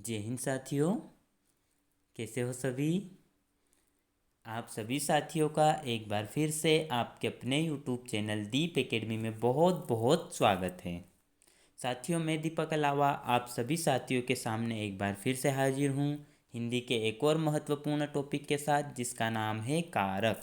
जय हिंद साथियों। कैसे हो सभी? आप सभी साथियों का एक बार फिर से आपके अपने YouTube चैनल दीप एकेडमी में बहुत बहुत स्वागत है। साथियों, मैं दीपक अलावा आप सभी साथियों के सामने एक बार फिर से हाजिर हूँ हिंदी के एक और महत्वपूर्ण टॉपिक के साथ, जिसका नाम है कारक।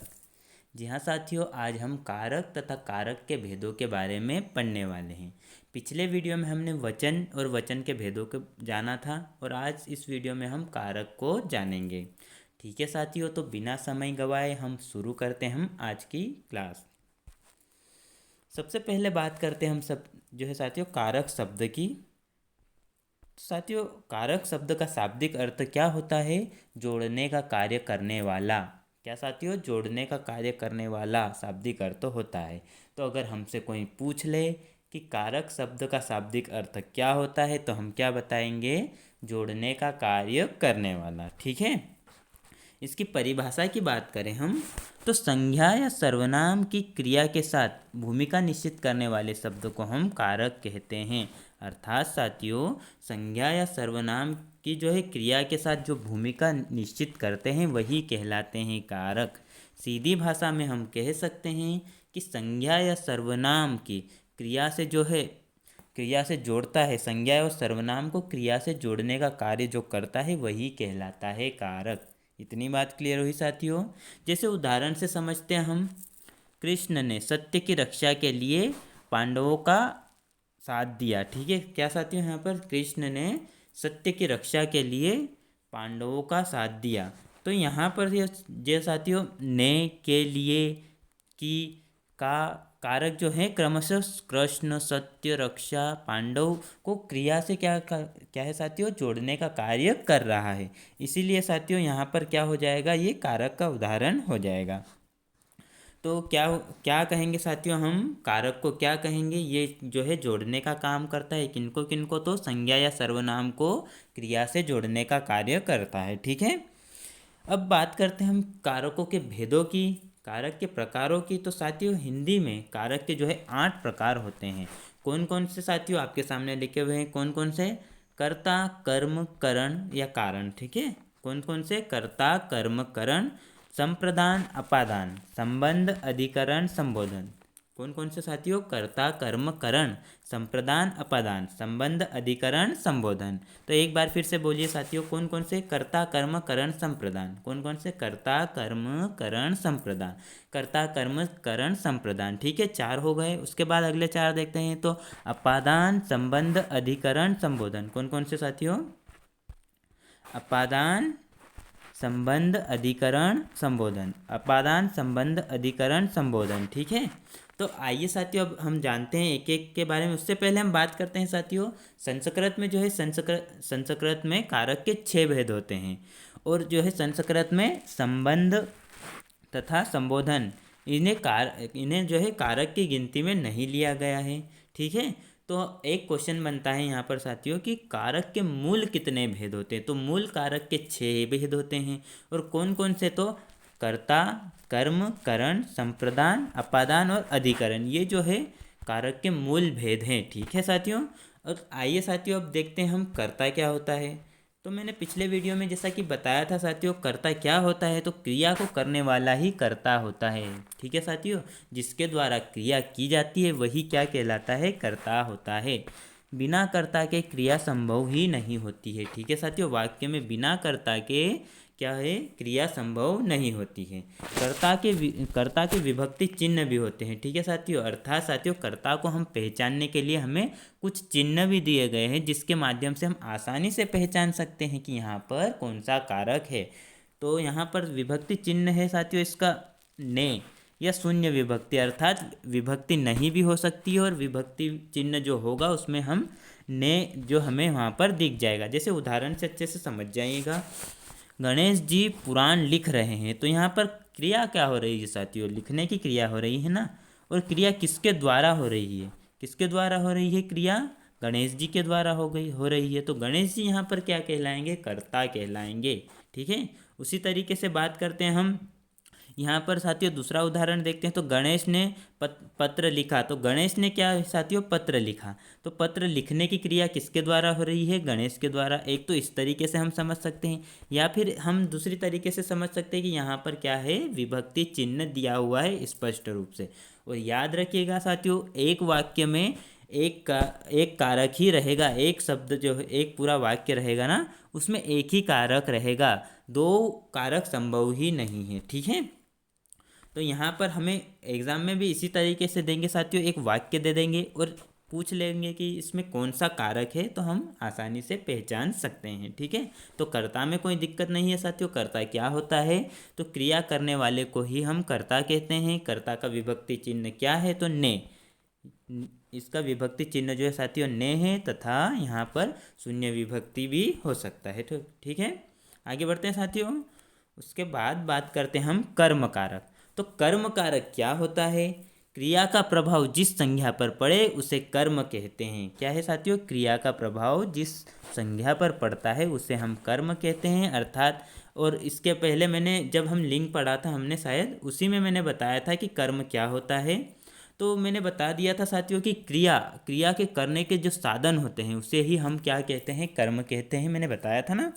जी हाँ साथियों, आज हम कारक तथा कारक के भेदों के बारे में पढ़ने वाले हैं। पिछले वीडियो में हमने वचन और वचन के भेदों को जाना था और आज इस वीडियो में हम कारक को जानेंगे। ठीक है साथियों, तो बिना समय गवाए हम शुरू करते हैं हम आज की क्लास। सबसे पहले बात करते हैं हम सब जो है साथियों कारक शब्द की। साथियों, कारक शब्द का शाब्दिक अर्थ क्या होता है? जोड़ने का कार्य करने वाला। क्या साथियों? जोड़ने का कार्य करने वाला शाब्दिक अर्थ होता है। तो अगर हमसे कोई पूछ ले कि कारक शब्द का शाब्दिक अर्थ क्या होता है, तो हम क्या बताएंगे? जोड़ने का कार्य करने वाला। ठीक है। इसकी परिभाषा की बात करें हम, तो संज्ञा या सर्वनाम की क्रिया के साथ भूमिका निश्चित करने वाले शब्द को हम कारक कहते हैं। अर्थात साथियों, संज्ञा या सर्वनाम की जो है क्रिया के साथ जो भूमिका निश्चित करते हैं वही कहलाते हैं कारक। सीधी भाषा में हम कह सकते हैं कि संज्ञा या सर्वनाम की क्रिया से जो है क्रिया से जोड़ता है, संज्ञा और सर्वनाम को क्रिया से जोड़ने का कार्य जो करता है वही कहलाता है कारक। इतनी बात क्लियर हुई साथियों। जैसे उदाहरण से समझते हैं हम, कृष्ण ने सत्य की रक्षा के लिए पांडवों का साथ दिया। ठीक है, क्या साथियों? यहाँ पर कृष्ण ने सत्य की रक्षा के लिए पांडवों का साथ दिया। तो यहाँ पर ये साथियों ने, के लिए, की, का कारक जो है क्रमशः कृष्ण, सत्य, रक्षा, पांडव को क्रिया से क्या है साथियों? जोड़ने का कार्य कर रहा है। इसीलिए साथियों यहाँ पर क्या हो जाएगा? ये कारक का उदाहरण हो जाएगा। तो क्या क्या कहेंगे साथियों? हम कारक को क्या कहेंगे? ये जो है जोड़ने का काम करता है। किनको किनको? तो संज्ञा या सर्वनाम को क्रिया से जोड़ने का कार्य करता है। ठीक है। अब बात करते हैं हम कारकों के भेदों की, कारक के प्रकारों की। तो साथियों, हिंदी में कारक के जो है 8 प्रकार होते हैं। कौन कौन से साथियों? आपके सामने लिखे हुए हैं। कौन कौन से? कर्ता, कर्म, करण या कारण। ठीक है। कौन कौन से? कर्ता, कर्म, करण, संप्रदान, अपादान, संबंध, अधिकरण, संबोधन। कौन कौन से साथियों? कर्ता, कर्म, करण, संप्रदान, अपादान, संबंध, अधिकरण, संबोधन। तो एक बार फिर से बोलिए साथियों, कौन कौन से? कर्ता, कर्म, करण, संप्रदान। कौन कौन से? कर्ता, कर्म, करण, संप्रदान। कर्ता, कर्म, करण, संप्रदान। ठीक है, 4 हो गए। उसके बाद अगले 4 देखते हैं। तो अपादान, संबंध, अधिकरण, संबोधन। कौन कौन से साथियों? अपादान, संबंध, अधिकरण, संबोधन। अपादान, संबंध, अधिकरण, संबोधन। ठीक है। तो आइए साथियों, अब हम जानते हैं एक एक के बारे में। उससे पहले हम बात करते हैं साथियों, संस्कृत में जो है संस्कृत में कारक के 6 भेद होते हैं। और जो है संस्कृत में संबंध तथा संबोधन, इन्हें जो है कारक की गिनती में नहीं लिया गया है। ठीक है। तो एक क्वेश्चन बनता है यहाँ पर साथियों कि कारक के मूल कितने भेद होते हैं? तो मूल कारक के 6 भेद होते हैं। और कौन कौन से? तो कर्ता, कर्म, करण, संप्रदान, अपादान और अधिकरण, ये जो है कारक के मूल भेद हैं। ठीक है साथियों। और आइए साथियों, अब देखते हैं हम कर्ता क्या होता है। तो मैंने पिछले वीडियो में जैसा कि बताया था साथियों, कर्ता क्या होता है? तो क्रिया को करने वाला ही कर्ता होता है। ठीक है साथियों, जिसके द्वारा क्रिया की जाती है वही क्या कहलाता है? कर्ता होता है। बिना कर्ता के क्रिया संभव ही नहीं होती है। ठीक है साथियों, वाक्य में बिना कर्ता के क्या है? क्रिया संभव नहीं होती है। कर्ता के विभक्ति चिन्ह भी होते हैं। ठीक है साथियों, अर्थात साथियों कर्ता को हम पहचानने के लिए हमें कुछ चिन्ह भी दिए गए हैं, जिसके माध्यम से हम आसानी से पहचान सकते हैं कि यहाँ पर कौन सा कारक है। तो यहाँ पर विभक्ति चिन्ह है साथियों इसका ने या शून्य विभक्ति, अर्थात विभक्ति नहीं भी हो सकती है और विभक्ति चिन्ह जो होगा उसमें हम ने जो हमें वहाँ पर दिख जाएगा। जैसे उदाहरण से अच्छे से समझ जाइएगा, गणेश जी पुराण लिख रहे हैं। तो यहाँ पर क्रिया क्या हो रही है साथियों? लिखने की क्रिया हो रही है ना। और क्रिया किसके द्वारा हो रही है? किसके द्वारा हो रही है क्रिया? गणेश जी के द्वारा हो रही है। तो गणेश जी यहाँ पर क्या कहलाएंगे? कर्ता कहलाएंगे। ठीक है। उसी तरीके से बात करते हैं हम यहाँ पर साथियों दूसरा उदाहरण देखते हैं। तो गणेश ने पत्र लिखा। तो गणेश ने क्या साथियों, पत्र लिखा। तो पत्र लिखने की क्रिया किसके द्वारा हो रही है, गणेश के द्वारा। एक तो इस तरीके से हम समझ सकते हैं, या फिर हम दूसरी तरीके से समझ सकते हैं कि यहाँ पर क्या है, विभक्ति चिन्ह दिया हुआ है स्पष्ट रूप से। और याद रखिएगा साथियों, एक वाक्य में एक कारक ही रहेगा। एक शब्द जो है, एक पूरा वाक्य रहेगा ना, उसमें एक ही कारक रहेगा, दो कारक संभव ही नहीं है। ठीक है, तो यहाँ पर हमें एग्जाम में भी इसी तरीके से देंगे साथियों, एक वाक्य दे देंगे और पूछ लेंगे कि इसमें कौन सा कारक है, तो हम आसानी से पहचान सकते हैं। ठीक है, तो कर्ता में कोई दिक्कत नहीं है साथियों। कर्ता क्या होता है, तो क्रिया करने वाले को ही हम कर्ता कहते हैं। कर्ता का विभक्ति चिन्ह क्या है, तो ने। इसका विभक्ति चिन्ह जो है साथियों ने है, तथा यहाँ पर शून्य विभक्ति भी हो सकता है। तो ठीक है, आगे बढ़ते हैं साथियों। उसके बाद बात करते हैं हम कर्म कारक। तो कर्म कारक क्या होता है, क्रिया का प्रभाव जिस संज्ञा पर पड़े उसे कर्म कहते हैं। क्या है साथियों, क्रिया का प्रभाव जिस संज्ञा पर पड़ता है उसे हम कर्म कहते हैं। अर्थात, और इसके पहले मैंने जब हम लिंक पढ़ा था, हमने शायद उसी में मैंने बताया था कि कर्म क्या होता है। तो मैंने बता दिया था साथियों कि क्रिया के करने के जो साधन होते हैं उसे ही हम क्या कहते हैं, कर्म कहते हैं। मैंने बताया था ना।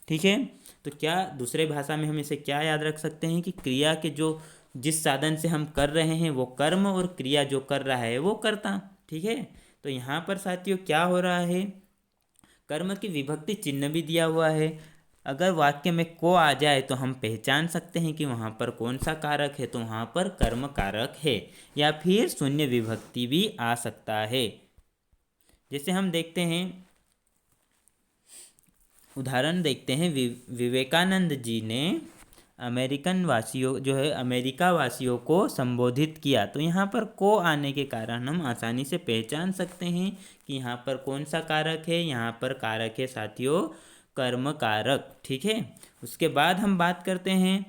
ठीक है, तो क्या दूसरे भाषा में हम इसे क्या याद रख सकते हैं कि क्रिया के जो जिस साधन से हम कर रहे हैं वो कर्म, और क्रिया जो कर रहा है वो कर्ता। ठीक है, तो यहाँ पर साथियों क्या हो रहा है, कर्म की विभक्ति चिन्ह भी दिया हुआ है। अगर वाक्य में को आ जाए तो हम पहचान सकते हैं कि वहाँ पर कौन सा कारक है, तो वहाँ पर कर्म कारक है, या फिर शून्य विभक्ति भी आ सकता है। जैसे हम देखते हैं, उदाहरण देखते हैं, विवेकानंद जी ने अमेरिकन वासियों जो है अमेरिका वासियों को संबोधित किया। तो यहाँ पर को आने के कारण हम आसानी से पहचान सकते हैं कि यहाँ पर कौन सा कारक है। यहाँ पर कारक है साथियों कर्म कारक। ठीक है, उसके बाद हम बात करते हैं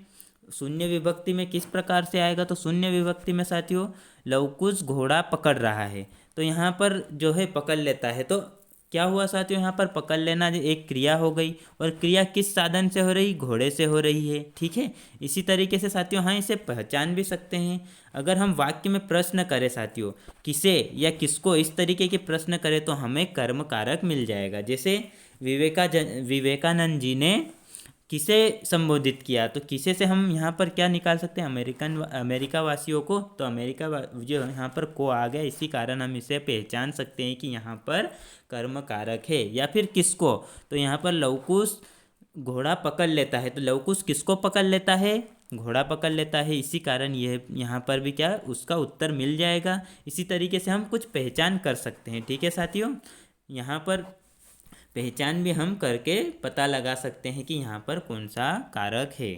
शून्य विभक्ति में किस प्रकार से आएगा। तो शून्य विभक्ति में साथियों लवकुश घोड़ा पकड़ रहा है। तो यहाँ पर जो है पकड़ लेता है, तो क्या हुआ साथियों, यहाँ पर पकड़ लेना एक क्रिया हो गई, और क्रिया किस साधन से हो रही, घोड़े से हो रही है। ठीक है, इसी तरीके से साथियों हाँ इसे पहचान भी सकते हैं। अगर हम वाक्य में प्रश्न करें साथियों, किसे या किसको, इस तरीके के प्रश्न करें तो हमें कर्म कारक मिल जाएगा। जैसे विवेकानंद जी ने किसे संबोधित किया, तो किसे से हम यहाँ पर क्या निकाल सकते हैं, अमेरिका वासियों को। तो जो यहाँ पर को आ गया, इसी कारण हम इसे पहचान सकते हैं कि यहाँ पर कर्म कारक है। या फिर किसको, तो यहाँ पर लवकुश घोड़ा पकड़ लेता है। तो लवकुश किसको पकड़ लेता है, घोड़ा पकड़ लेता है, इसी कारण यह यहाँ पर भी क्या उसका उत्तर मिल जाएगा। इसी तरीके से हम कुछ पहचान कर सकते हैं। ठीक है साथियों, यहाँ पर पहचान भी हम करके पता लगा सकते हैं कि यहाँ पर कौन सा कारक है।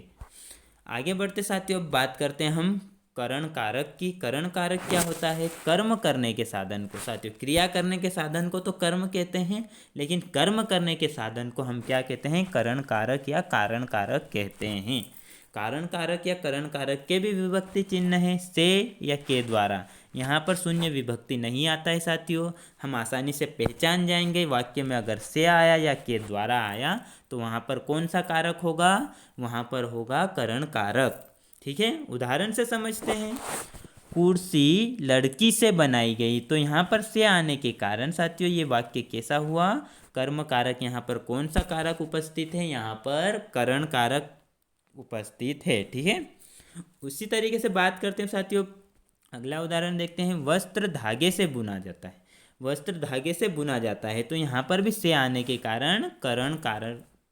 आगे बढ़ते साथियों, बात करते हैं हम करण कारक की। करण कारक क्या होता है, कर्म करने के साधन को साथियों, क्रिया करने के साधन को तो कर्म कहते हैं, लेकिन कर्म करने के साधन को हम क्या कहते हैं, करण कारक या कारण कारक कहते हैं। कारण कारक या करण कारक के भी विभक्ति चिन्ह है से या के द्वारा। यहाँ पर शून्य विभक्ति नहीं आता है साथियों, हम आसानी से पहचान जाएंगे। वाक्य में अगर से आया या के द्वारा आया तो वहाँ पर कौन सा कारक होगा, वहाँ पर होगा करण कारक। ठीक है, उदाहरण से समझते हैं। कुर्सी लड़की से बनाई गई। तो यहाँ पर से आने के कारण साथियों ये वाक्य कैसा हुआ, कर्म कारक। यहाँ पर कौन सा कारक उपस्थित है, यहाँ पर करण कारक उपस्थित है। ठीक है, उसी तरीके से बात करते हैं साथियों, अगला उदाहरण देखते हैं। वस्त्र धागे से बुना जाता है। वस्त्र धागे से बुना जाता है, तो यहाँ पर भी से आने के कारण करण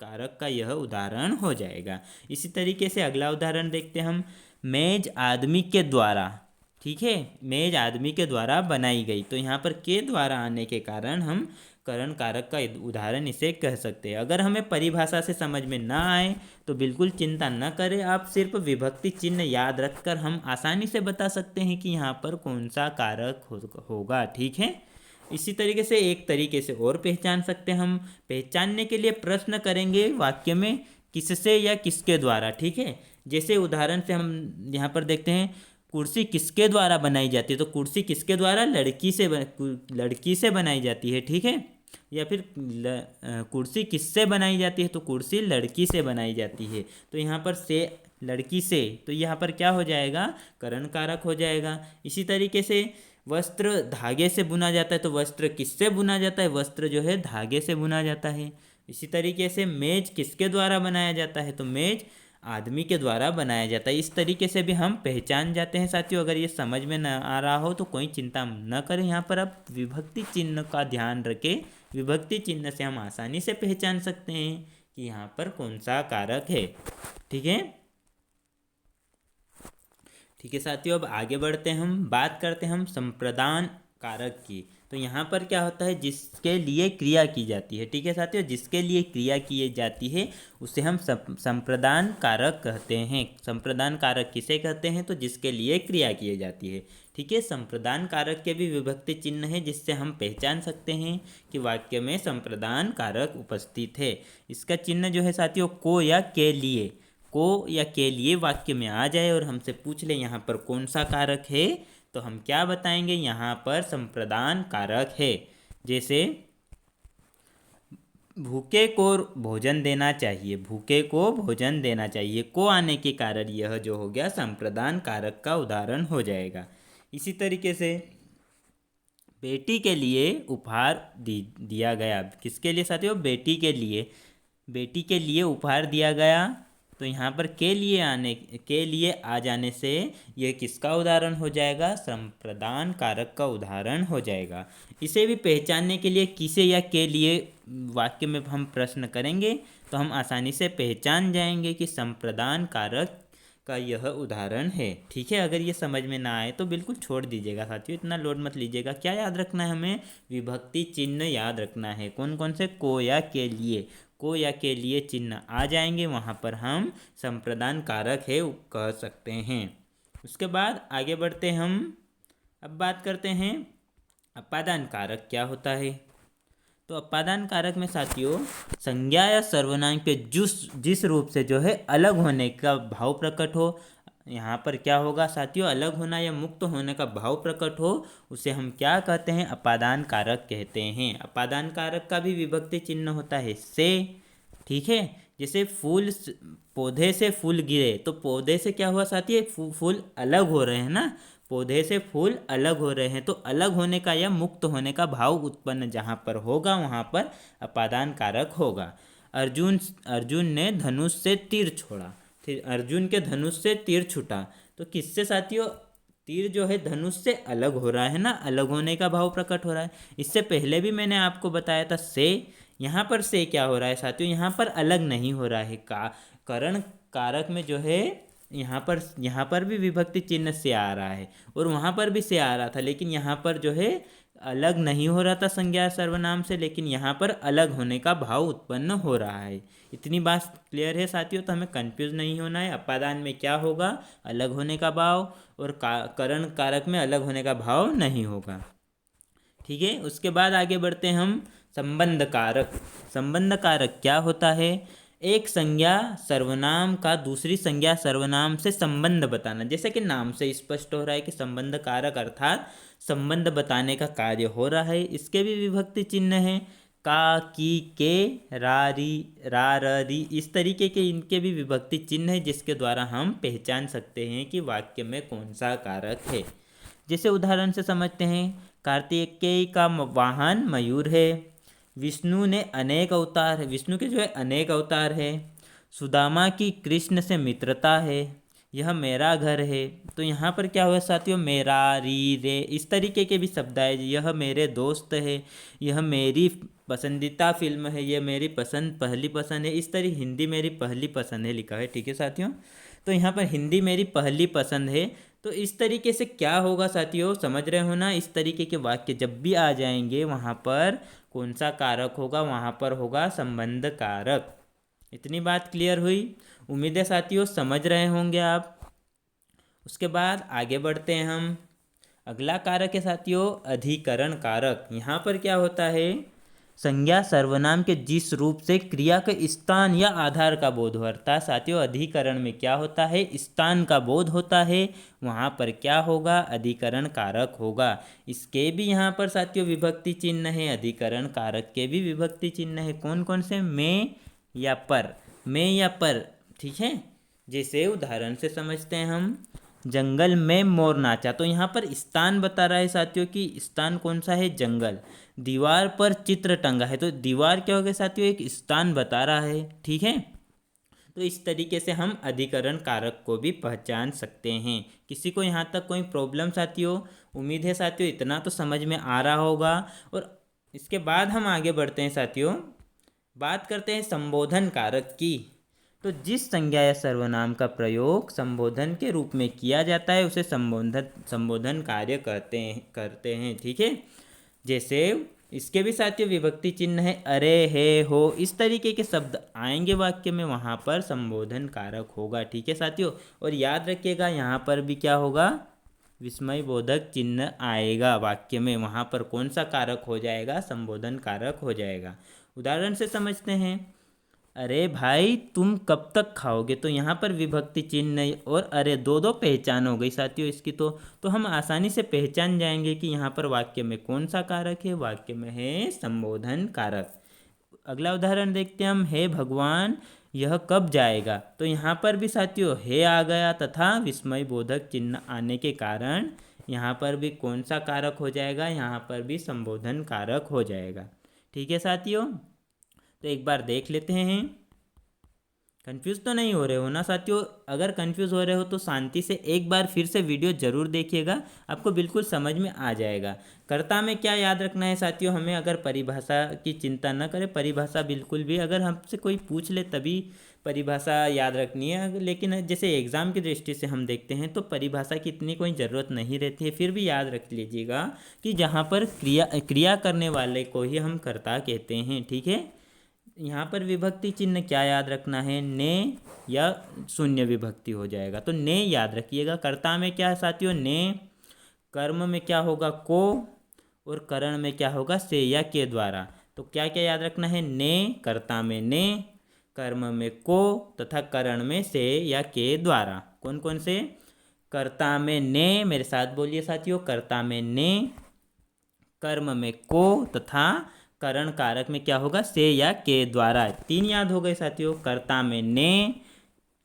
कारक का यह उदाहरण हो जाएगा। इसी तरीके से अगला उदाहरण देखते हैं हम। मेज आदमी के द्वारा। ठीक है, मेज आदमी के द्वारा बनाई गई। तो यहाँ पर के द्वारा आने के कारण हम करण कारक का उदाहरण इसे कह सकते हैं। अगर हमें परिभाषा से समझ में ना आए तो बिल्कुल चिंता न करें, आप सिर्फ विभक्ति चिन्ह याद रखकर हम आसानी से बता सकते हैं कि यहाँ पर कौन सा कारक होगा। ठीक है, इसी तरीके से एक तरीके से और पहचान सकते हैं हम। पहचानने के लिए प्रश्न करेंगे वाक्य में किससे या किसके द्वारा। ठीक है, जैसे उदाहरण से हम यहाँ पर देखते हैं, कुर्सी किसके द्वारा बनाई जाती है। तो कुर्सी किसके द्वारा, लड़की से बनाई जाती है। ठीक है, या फिर कुर्सी किससे बनाई जाती है, तो कुर्सी लड़की से बनाई जाती है। तो यहाँ पर से लड़की से, तो यहाँ पर क्या हो जाएगा, करण कारक हो जाएगा। इसी तरीके से वस्त्र धागे से बुना जाता है, तो वस्त्र किससे बुना जाता है, वस्त्र जो है धागे से बुना जाता है। इसी तरीके से मेज किसके द्वारा बनाया जाता है, तो मेज आदमी के द्वारा बनाया जाता है। इस तरीके से भी हम पहचान जाते हैं साथियों। अगर ये समझ में न आ रहा हो तो कोई चिंता न करें, यहाँ पर आप विभक्ति चिन्ह का ध्यान रखें। विभक्ति चिन्ह से हम आसानी से पहचान सकते हैं कि यहाँ पर कौन सा कारक है। ठीक है, ठीक है साथियों, अब आगे बढ़ते हैं, हम बात करते हैं हम संप्रदान कारक की। तो यहाँ पर क्या होता है, जिसके लिए क्रिया की जाती है। ठीक है साथियों, जिसके लिए क्रिया की जाती है उसे हम संप्रदान कारक कहते हैं। संप्रदान कारक किसे कहते हैं, तो जिसके लिए क्रिया की जाती है। ठीक है, संप्रदान कारक के भी विभक्ति चिन्ह है, जिससे हम पहचान सकते हैं कि वाक्य में संप्रदान कारक उपस्थित है। इसका चिन्ह जो है साथियों, को या के लिए, को या के लिए वाक्य में आ जाए और हमसे पूछ ले यहाँ पर कौन सा कारक है, तो हम क्या बताएंगे, यहाँ पर संप्रदान कारक है। जैसे भूखे को भोजन देना चाहिए, भूखे को भोजन देना चाहिए, को आने के कारण यह जो हो गया संप्रदान कारक का उदाहरण हो जाएगा। इसी तरीके से बेटी के लिए उपहार दिया गया, किसके लिए साथियों, बेटी के लिए, बेटी के लिए उपहार दिया गया। तो यहाँ पर के लिए आ जाने से यह किसका उदाहरण हो जाएगा, संप्रदान कारक का उदाहरण हो जाएगा। इसे भी पहचानने के लिए किसे या के लिए वाक्य में हम प्रश्न करेंगे तो हम आसानी से पहचान जाएंगे कि संप्रदान कारक का यह उदाहरण है। ठीक है, अगर ये समझ में ना आए तो बिल्कुल छोड़ दीजिएगा साथियों, इतना लोड मत लीजिएगा। क्या याद रखना है हमें, विभक्ति चिन्ह याद रखना है। कौन कौन से, को या के लिए, को या के लिए चिन्ह आ जाएंगे वहाँ पर हम संप्रदान कारक है कह सकते हैं। उसके बाद आगे बढ़ते हम, अब बात करते हैं अपादान कारक क्या होता है। तो अपादान कारक में साथियों संज्ञा या सर्वनाम के जिस रूप से जो है अलग होने का भाव प्रकट हो, यहाँ पर क्या होगा साथियों, अलग होना या मुक्त होने का भाव प्रकट हो, उसे हम क्या कहते हैं, अपादान कारक कहते हैं। अपादान कारक का भी विभक्ति चिन्ह होता है से। ठीक है, जैसे फूल, पौधे से फूल गिरे, तो पौधे से क्या हुआ साथी, फूल अलग हो रहे हैं ना, पौधे से फूल अलग हो रहे हैं, तो अलग होने का या मुक्त होने का भाव उत्पन्न जहाँ पर होगा वहाँ पर अपादान कारक होगा। अर्जुन ने धनुष से तीर छोड़ा, फिर अर्जुन के धनुष से तीर छूटा, तो किससे साथियों, तीर जो है धनुष से अलग हो रहा है ना, अलग होने का भाव प्रकट हो रहा है। इससे पहले भी मैंने आपको बताया था से, यहाँ पर से क्या हो रहा है साथियों, यहाँ पर अलग नहीं हो रहा है, करण कारक में जो है यहाँ पर भी विभक्ति चिन्ह से आ रहा है और वहाँ पर भी से आ रहा था, लेकिन यहाँ पर जो है अलग नहीं हो रहा था संज्ञा सर्वनाम से, लेकिन यहाँ पर अलग होने का भाव उत्पन्न हो रहा है। इतनी बात क्लियर है साथियों, तो हमें कंफ्यूज नहीं होना है। अपादान में क्या होगा, अलग होने का भाव, और करण कारक में अलग होने का भाव नहीं होगा। ठीक है, उसके बाद आगे बढ़ते हैं हम संबंध कारक। संबंध कारक क्या होता है, एक संज्ञा सर्वनाम का दूसरी संज्ञा सर्वनाम से संबंध बताना। जैसे कि नाम से स्पष्ट हो रहा है कि संबंध कारक अर्थात संबंध बताने का कार्य हो रहा है। इसके भी विभक्ति चिन्ह हैं, का, की, के, रा, री, रा, र, री, इस तरीके के इनके भी विभक्ति चिन्ह है, जिसके द्वारा हम पहचान सकते हैं कि वाक्य में कौन सा कारक है। जैसे उदाहरण से समझते हैं, कार्तिकेय का वाहन मयूर है, विष्णु ने अनेक अवतार है, विष्णु के जो है अनेक अवतार है, सुदामा की कृष्ण से मित्रता है, यह मेरा घर है। तो यहाँ पर क्या हुआ साथियों, मेरा, री, रे, इस तरीके के भी शब्द आए। यह मेरे दोस्त है, यह मेरी पसंदीदा फिल्म है, यह मेरी पहली पसंद है, इस तरह हिंदी मेरी पहली पसंद है लिखा है। ठीक है साथियों, तो यहाँ पर हिंदी मेरी पहली पसंद है। तो इस तरीके से क्या होगा साथियों, समझ रहे हो ना, इस तरीके के वाक्य जब भी आ जाएंगे वहाँ पर कौन सा कारक होगा, वहाँ पर होगा संबंध कारक। इतनी बात क्लियर हुई, उम्मीद है साथियों समझ रहे होंगे आप। उसके बाद आगे बढ़ते हैं हम, अगला कारक है साथियों अधिकरण कारक। यहाँ पर क्या होता है, संज्ञा सर्वनाम के जिस रूप से क्रिया के स्थान या आधार का बोध होता है साथियों, अधिकरण में क्या होता है, स्थान का बोध होता है, वहाँ पर क्या होगा, अधिकरण कारक होगा। इसके भी यहाँ पर साथियों विभक्ति चिन्ह है, अधिकरण कारक के भी विभक्ति चिन्ह है। कौन कौन से, में या पर, में या पर। ठीक है, जैसे उदाहरण से समझते हैं हम, जंगल में मोर नाचा। तो यहाँ पर स्थान बता रहा है साथियों कि स्थान कौन सा है, जंगल। दीवार पर चित्र टंगा है, तो दीवार क्या हो गया साथियों, एक स्थान बता रहा है। ठीक है, तो इस तरीके से हम अधिकरण कारक को भी पहचान सकते हैं। किसी को यहाँ तक कोई प्रॉब्लम साथियों? उम्मीद है साथियों इतना तो समझ में आ रहा होगा। और इसके बाद हम आगे बढ़ते हैं साथियों, बात करते हैं संबोधन कारक की। तो जिस संज्ञा या सर्वनाम का प्रयोग संबोधन के रूप में किया जाता है उसे संबोधन कार्य करते हैं। ठीक है, जैसे इसके भी साथियों विभक्ति चिन्ह है, अरे, है, हो, इस तरीके के शब्द आएंगे वाक्य में, वहाँ पर संबोधन कारक होगा। ठीक है साथियों, और याद रखिएगा यहाँ पर भी क्या होगा, विस्मय बोधक चिन्ह आएगा वाक्य में, वहाँ पर कौन सा कारक हो जाएगा, संबोधन कारक हो जाएगा। उदाहरण से समझते हैं, अरे भाई तुम कब तक खाओगे। तो यहाँ पर विभक्ति चिन्ह और अरे दो दो पहचान हो गई साथियों इसकी। तो हम आसानी से पहचान जाएंगे कि यहाँ पर वाक्य में कौन सा कारक है, वाक्य में है संबोधन कारक। अगला उदाहरण देखते हैं हम, हे भगवान यह कब जाएगा। तो यहाँ पर भी साथियों हे आ गया तथा विस्मय बोधक चिन्ह आने के कारण यहाँ पर भी कौन सा कारक हो जाएगा, यहाँ पर भी संबोधन कारक हो जाएगा। ठीक है साथियों, तो एक बार देख लेते हैं। कंफ्यूज तो नहीं हो रहे हो ना साथियों? अगर कंफ्यूज हो रहे हो तो शांति से एक बार फिर से वीडियो जरूर देखिएगा, आपको बिल्कुल समझ में आ जाएगा। कर्ता में क्या याद रखना है साथियों, हमें अगर परिभाषा की चिंता न करें, परिभाषा बिल्कुल भी अगर हमसे कोई पूछ ले तभी परिभाषा याद रखनी है। लेकिन जैसे एग्ज़ाम की दृष्टि से हम देखते हैं तो परिभाषा की इतनी कोई ज़रूरत नहीं रहती है। फिर भी याद रख लीजिएगा कि जहाँ पर क्रिया करने वाले को ही हम कर्ता कहते हैं। ठीक है, यहाँ पर विभक्ति चिन्ह क्या याद रखना है, ने या शून्य विभक्ति हो जाएगा, तो ने याद रखिएगा। कर्ता में क्या है साथियों, ने। कर्म में क्या होगा, को। और करण में क्या होगा, से या के द्वारा। तो क्या क्या याद रखना है, ने, कर्ता में ने, कर्म में को तथा करण में से या के द्वारा। कौन कौन से, कर्ता में ने, मेरे साथ बोलिए साथियों, कर्ता में ने, कर्म में को तथा करण कारक में क्या होगा, से या के द्वारा। तीन याद हो गए साथियों, कर्ता में ने,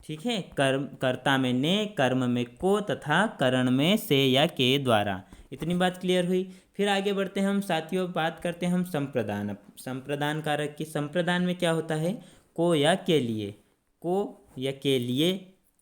ठीक है, कर्ता में ने, कर्म में को तथा करण में से या के द्वारा। इतनी बात क्लियर हुई। फिर आगे बढ़ते हैं हम साथियों, बात करते हैं हम संप्रदान कारक की। संप्रदान में क्या होता है, को या के लिए, को या के लिए,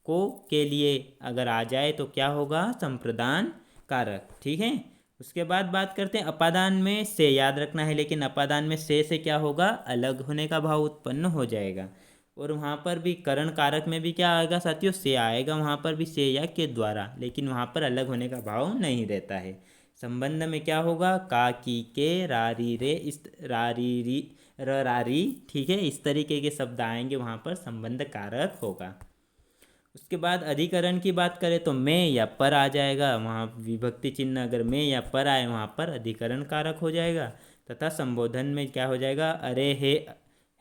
को के लिए अगर आ जाए तो क्या होगा, संप्रदान कारक। ठीक है, उसके बाद बात करते हैं अपादान में, से याद रखना है, लेकिन अपादान में से क्या होगा, अलग होने का भाव उत्पन्न हो जाएगा। और वहाँ पर भी करण कारक में भी क्या आएगा साथियों, से आएगा, वहाँ पर भी से या के द्वारा, लेकिन वहाँ पर अलग होने का भाव नहीं रहता है। संबंध में क्या होगा, का, की, के, रारी, रे, इस रारी, री, र, रारी। ठीक है, इस तरीके के शब्द आएंगे, वहाँ पर संबंध कारक होगा। उसके बाद अधिकरण की बात करें तो में या पर आ जाएगा, वहाँ विभक्ति चिन्ह अगर में या पर आए वहाँ पर अधिकरण कारक हो जाएगा। तथा संबोधन में क्या हो जाएगा, अरे, हे,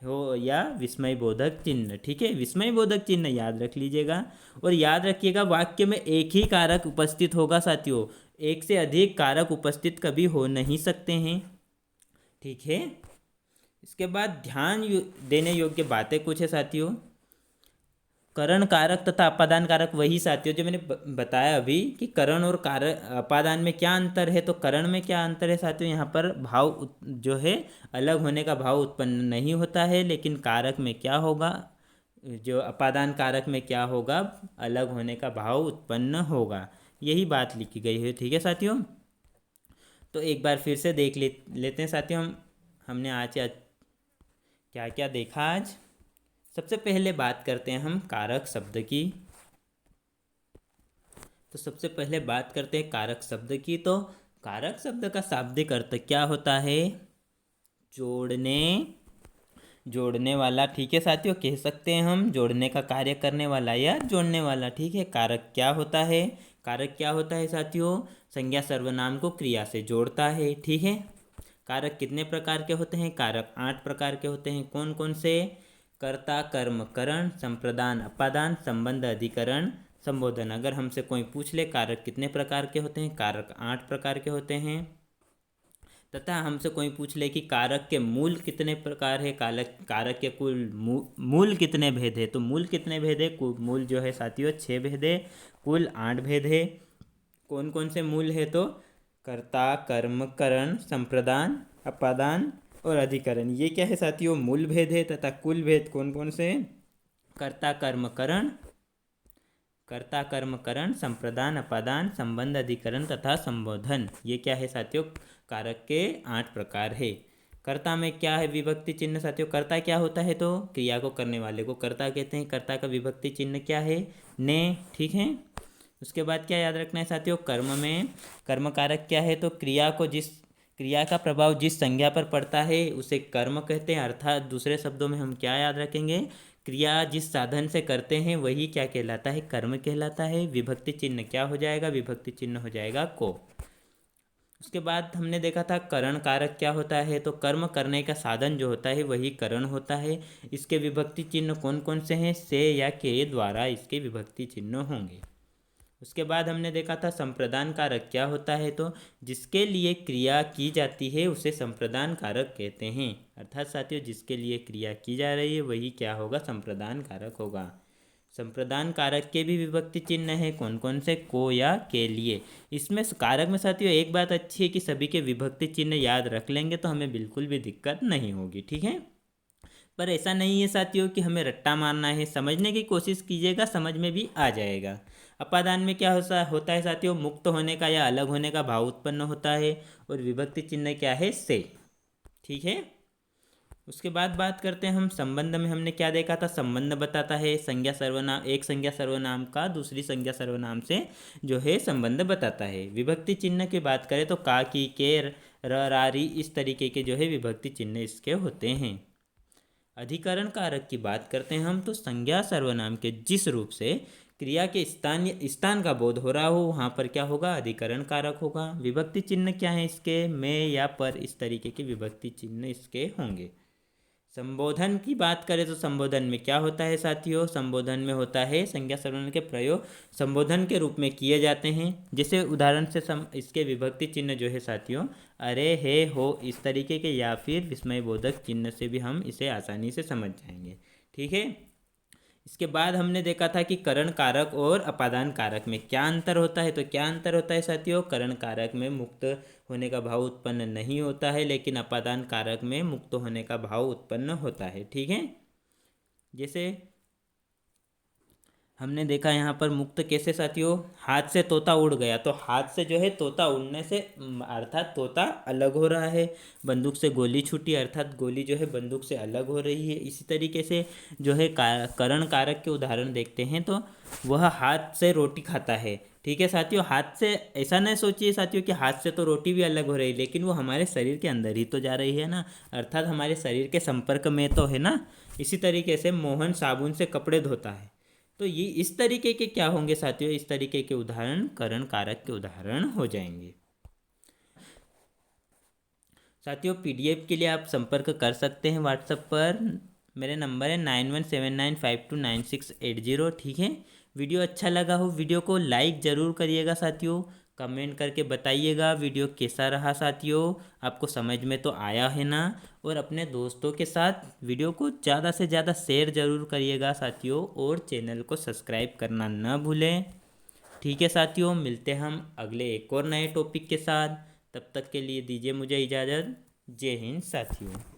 हो या विस्मय बोधक चिन्ह। ठीक है, विस्मय बोधक चिन्ह याद रख लीजिएगा। और याद रखिएगा वाक्य में एक ही कारक उपस्थित होगा साथियों, एक से अधिक कारक उपस्थित कभी हो नहीं सकते हैं। ठीक है, इसके बाद ध्यान देने योग्य बातें कुछ है साथियों। करण कारक तथा अपादान कारक वही साथियों जो मैंने बताया अभी कि करण और अपादान में क्या अंतर है। तो करण में क्या अंतर है साथियों, यहाँ पर भाव जो है अलग होने का भाव उत्पन्न नहीं होता है, लेकिन कारक में क्या होगा, जो अपादान कारक में क्या होगा, अलग होने का भाव उत्पन्न होगा। यही बात लिखी गई है। ठीक है साथियों, तो एक बार फिर से देख लेते हैं साथियों, हमने आज क्या क्या देखा आज। सबसे पहले बात करते हैं हम कारक शब्द की। तो सबसे पहले बात करते हैं कारक शब्द की। तो कारक शब्द का शाब्दिक अर्थ क्या होता है, जोड़ने वाला। ठीक है साथियों, कह सकते हैं हम जोड़ने का कार्य करने वाला या जोड़ने वाला। ठीक है, कारक क्या होता है, कारक क्या होता है साथियों, संज्ञा सर्वनाम को क्रिया से जोड़ता है। ठीक है, कारक कितने प्रकार के होते हैं, कारक 8 प्रकार के होते हैं। कौन कौन से, कर्ता, कर्म, करण, संप्रदान, अपादान, संबंध, अधिकरण, संबोधन। अगर हमसे कोई पूछ ले कारक कितने प्रकार के होते हैं, कारक 8 प्रकार के होते हैं। तथा हमसे कोई पूछ ले कि कारक के मूल कितने प्रकार है, कारक के कुल मूल कितने भेद है, तो मूल कितने भेद है, मूल जो है साथियों 6 भेद है, कुल 8 भेद है। कौन कौन से मूल है, तो कर्ता, कर्म, करण, संप्रदान, अपादान और अधिकरण, ये क्या है साथियों, मूल भेद है। तथा कुल भेद कौन कौन से हैं, कर्ता, कर्म, करण, संप्रदान, अपादान, संबंध, अधिकरण तथा संबोधन, ये क्या है साथियों, कारक के 8 प्रकार है। कर्ता में क्या है, विभक्ति चिन्ह साथियों, कर्ता क्या होता है, तो क्रिया को करने वाले को कर्ता कहते हैं। कर्ता का विभक्ति चिन्ह क्या है, ने, ठीक है। उसके बाद क्या याद रखना है साथियों, कर्म में कर्म कारक क्या है, तो क्रिया का प्रभाव जिस संज्ञा पर पड़ता है उसे कर्म कहते हैं। अर्थात दूसरे शब्दों में हम क्या याद रखेंगे, क्रिया जिस साधन से करते हैं वही क्या कहलाता है, कर्म कहलाता है। विभक्ति चिन्ह क्या हो जाएगा, विभक्ति चिन्ह हो जाएगा को। उसके बाद हमने देखा था करण कारक क्या होता है, तो कर्म करने का साधन जो होता है वही करण होता है। इसके विभक्ति चिन्ह कौन कौन से हैं, से या के द्वारा इसके विभक्ति चिन्ह होंगे। उसके बाद हमने देखा था संप्रदान कारक क्या होता है, तो जिसके लिए क्रिया की जाती है उसे संप्रदान कारक कहते हैं। अर्थात साथियों जिसके लिए क्रिया की जा रही है वही क्या होगा, संप्रदान कारक होगा। संप्रदान कारक के भी विभक्ति चिन्ह है, कौन कौन से, को या के लिए। इसमें कारक में साथियों एक बात अच्छी है कि सभी के विभक्ति चिन्ह याद रख लेंगे तो हमें बिल्कुल भी दिक्कत नहीं होगी, ठीक है। पर ऐसा नहीं है साथियों कि हमें रट्टा मारना है, समझने की कोशिश कीजिएगा, समझ में भी आ जाएगा। अपादान में क्या होता है साथियों, मुक्त होने का या अलग होने का भाव उत्पन्न होता है। और विभक्ति चिन्ह क्या है, से, ठीक है। उसके बाद बात करते हैं हम संबंध में, हमने क्या देखा था, संबंध बताता है संज्ञा सर्वनाम, एक संज्ञा सर्वनाम का दूसरी संज्ञा सर्वनाम से जो है संबंध बताता है। विभक्ति चिन्ह की बात करें तो का, की, के, र, रा, री, इस तरीके के जो है विभक्ति चिन्ह इसके होते हैं। अधिकरण कारक की बात करते हैं हम, तो संज्ञा सर्वनाम के जिस रूप से क्रिया के स्थान का बोध हो रहा हो वहाँ पर क्या होगा, अधिकरण कारक होगा। विभक्ति चिन्ह क्या है इसके, में या पर, इस तरीके के विभक्ति चिन्ह इसके होंगे। संबोधन की बात करें तो संबोधन में क्या होता है साथियों, संबोधन में होता है संज्ञा सर्वनाम के प्रयोग संबोधन के रूप में किए जाते हैं। जैसे उदाहरण से इसके विभक्ति चिन्ह जो है साथियों, अरे, हे, हो, इस तरीके के, या फिर विस्मय बोधक चिन्ह से भी हम इसे आसानी से समझ जाएंगे, ठीक है। इसके बाद हमने देखा था कि करण कारक और अपादान कारक में क्या अंतर होता है, तो क्या अंतर होता है साथियों, करण कारक में मुक्त होने का भाव उत्पन्न नहीं होता है, लेकिन अपादान कारक में मुक्त होने का भाव उत्पन्न होता है, ठीक है। जैसे हमने देखा यहाँ पर मुक्त कैसे साथियों, हाथ से तोता उड़ गया, तो हाथ से जो है तोता उड़ने से अर्थात तोता अलग हो रहा है। बंदूक से गोली छूटी अर्थात गोली जो है बंदूक से अलग हो रही है। इसी तरीके से जो है करण कारक के उदाहरण देखते हैं तो वह हाथ से रोटी खाता है, ठीक है साथियों। हाथ से ऐसा नहीं सोचिए साथियों कि हाथ से तो रोटी भी अलग हो रही है, लेकिन वो हमारे शरीर के अंदर ही तो जा रही है ना, अर्थात हमारे शरीर के संपर्क में तो है ना। इसी तरीके से मोहन साबुन से कपड़े धोता है, तो ये इस तरीके के क्या होंगे साथियों, इस तरीके के उदाहरण करण कारक के उदाहरण हो जाएंगे। साथियों पीडीएफ के लिए आप संपर्क कर सकते हैं व्हाट्सएप पर, मेरे नंबर है 9179529680, ठीक है। वीडियो अच्छा लगा हो वीडियो को लाइक ज़रूर करिएगा साथियों, कमेंट करके बताइएगा वीडियो कैसा रहा साथियों, आपको समझ में तो आया है ना। और अपने दोस्तों के साथ वीडियो को ज़्यादा से ज़्यादा शेयर ज़रूर करिएगा साथियों, और चैनल को सब्सक्राइब करना न भूलें, ठीक है साथियों। मिलते हैं हम अगले एक और नए टॉपिक के साथ, तब तक के लिए दीजिए मुझे इजाज़त। जय हिंद साथियों।